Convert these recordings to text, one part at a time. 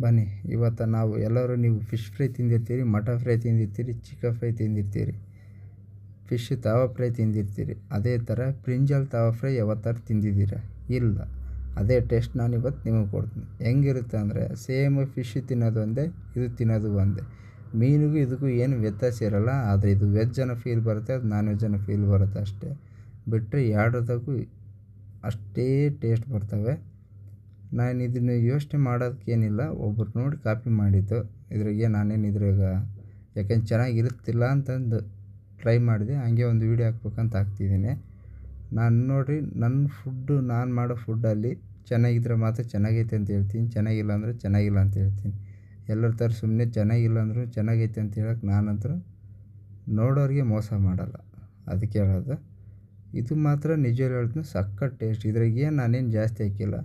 ಬನ್ನಿ ಇವತ್ತು ನಾವು ಎಲ್ಲರೂ ನೀವು ಫಿಶ್ ಫ್ರೈ ತಿಂದಿರ್ತೀರಿ, ಮಟನ್ ಫ್ರೈ ತಿಂದಿರ್ತೀರಿ, ಚಿಕನ್ ಫ್ರೈ ತಿಂದಿರ್ತೀರಿ, ಫಿಶ್ ತವಾ ಫ್ರೈ ತಿಂದಿರ್ತೀರಿ. ಅದೇ ಥರ ಬ್ರಿಂಜಾಲ್ ತವಾ ಫ್ರೈ ಯಾವತ್ತಾರು ತಿಂದಿದ್ದೀರಾ? ಇಲ್ಲ. ಅದೇ ಟೇಸ್ಟ್ ನಾನು ಇವತ್ತು ನಿಮಗೆ ಕೊಡ್ತೀನಿ. ಹೆಂಗಿರುತ್ತೆ ಅಂದರೆ ಸೇಮ್ ಫಿಶ್ ತಿನ್ನೋದು ಒಂದೇ, ಇದು ತಿನ್ನೋದು ಒಂದೇ. ಮೀನಿಗೂ ಇದಕ್ಕೂ ಏನು ವ್ಯತ್ಯಾಸ ಇರೋಲ್ಲ. ಆದರೆ ಇದು ವೆಜ್ ಅನ್ನೋ ಫೀಲ್ ಬರುತ್ತೆ, ಅದು ನಾನ್ ವೆಜ್ ಅನ್ನೋ ಫೀಲ್ ಬರುತ್ತೆ ಅಷ್ಟೇ. ಬಿಟ್ಟರೆ ಎರಡಕ್ಕೂ ಅಷ್ಟೇ ಟೇಸ್ಟ್ ಬರ್ತವೆ. ನಾನು ಇದನ್ನು ಯೋಚನೆ ಮಾಡೋದಕ್ಕೇನಿಲ್ಲ, ಒಬ್ರು ನೋಡಿ ಕಾಪಿ ಮಾಡಿದ್ದು. ಇದ್ರಾಗೆ ನಾನೇನು ಯಾಕೆಂದ್ರೆ ಚೆನ್ನಾಗಿರುತ್ತಿಲ್ಲ ಅಂತಂದು ಟ್ರೈ ಮಾಡಿದೆ, ಹಂಗೆ ಒಂದು ವೀಡಿಯೋ ಹಾಕ್ಬೇಕಂತ ಹಾಕ್ತಿದ್ದೀನಿ. ನಾನು ನೋಡಿರಿ, ನನ್ನ ಫುಡ್ಡು ನಾನು ಮಾಡೋ ಫುಡ್ಡಲ್ಲಿ ಚೆನ್ನಾಗಿದ್ದರೆ ಮಾತ್ರ ಚೆನ್ನಾಗೈತೆ ಅಂತ ಹೇಳ್ತೀನಿ, ಚೆನ್ನಾಗಿಲ್ಲ ಅಂದರೆ ಚೆನ್ನಾಗಿಲ್ಲ ಅಂತ ಹೇಳ್ತೀನಿ. ಎಲ್ಲರ ಥರ ಸುಮ್ಮನೆ ಚೆನ್ನಾಗಿಲ್ಲ ಅಂದರೂ ಚೆನ್ನಾಗೈತೆ ಅಂತ ಹೇಳೋಕ್ಕೆ ನಾನಂತೂ ನೋಡೋರಿಗೆ ಮೋಸ ಮಾಡಲ್ಲ. ಅದಕ್ಕೆ ಹೇಳೋದು. ಇದು ಮಾತ್ರ ನಿಜವಾಗ್ಲೂ ಹೇಳ್ತೀನಿ, ಸಖತ್ ಟೇಸ್ಟ್. ಇದ್ರಾಗೆ ನಾನೇನು ಜಾಸ್ತಿ ಹಾಕಿಲ್ಲ.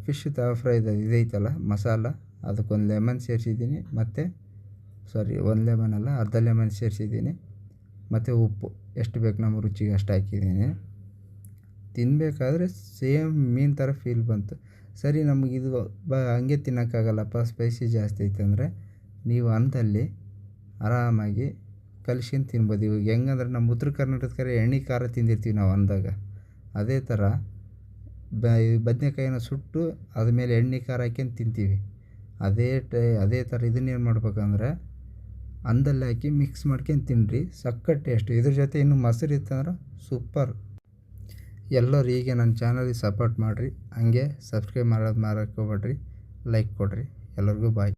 ಫಿಶ್ ತವಾ ಫ್ರೈ ಇದೈತಲ್ಲ ಮಸಾಲ, ಅದಕ್ಕೊಂದು ಲೆಮನ್ ಸೇರಿಸಿದ್ದೀನಿ, ಮತ್ತು ಒಂದು ಲೆಮನ್ ಅಲ್ಲ, ಅರ್ಧ ಲೆಮನ್ ಸೇರಿಸಿದ್ದೀನಿ, ಮತ್ತು ಉಪ್ಪು ಎಷ್ಟು ಬೇಕು ನಮ್ಮ ರುಚಿಗೆ ಅಷ್ಟು ಹಾಕಿದ್ದೀನಿ. ತಿನ್ನಬೇಕಾದ್ರೆ ಸೇಮ್ ಮೀನು ಥರ ಫೀಲ್ ಬಂತು. ಸರಿ, ನಮಗಿದು ಹಂಗೆ ತಿನ್ನೋಕ್ಕಾಗಲ್ಲಪ್ಪ, ಸ್ಪೈಸಿ ಜಾಸ್ತಿ ಐತಂದರೆ ನೀವು ಅಂದಲ್ಲಿ ಆರಾಮಾಗಿ ಕಲ್ಸ್ಕೊಂಡು ತಿನ್ಬೋದು. ಇವಾಗ ಹೆಂಗಂದ್ರೆ ನಮ್ಮ ಉತ್ತರ ಕರ್ನಾಟಕದ ಕಡೆ ಎಣ್ಣೆ ಖಾರ ತಿಂದಿರ್ತೀವಿ ನಾವು ಅಂದಾಗ, ಅದೇ ಥರ ಬದನೇಕಾಯಿನ ಸುಟ್ಟು ಅದ್ರ ಮೇಲೆ ಎಣ್ಣೆ ಖಾರ ಹಾಕ್ಯಂಡು ತಿಂತೀವಿ. ಅದೇ ಥರ ಇದನ್ನೇನು ಮಾಡ್ಬೇಕಂದ್ರೆ ಅಂದಲ್ಲಿ ಹಾಕಿ ಮಿಕ್ಸ್ ಮಾಡ್ಕೊಂಡು ತಿನ್ನಿರಿ, ಸಖತ್ ಟೇಸ್ಟು. ಇದ್ರ ಜೊತೆ ಇನ್ನೂ ಮೊಸರು ಇತ್ತಂದ್ರೆ ಸೂಪರ್. ಎಲ್ಲರೂ ಹೀಗೆ ನನ್ನ ಚಾನಲಿಗೆ ಸಪೋರ್ಟ್ ಮಾಡಿರಿ, ಹಂಗೆ ಸಬ್ಸ್ಕ್ರೈಬ್ ಮಾಡೋದು ಮಾರಕ್ಕೆ ಹೋಗ್ಬೇಡ್ರಿ, ಲೈಕ್ ಕೊಡಿರಿ. ಎಲ್ಲರಿಗೂ ಬಾಯ್.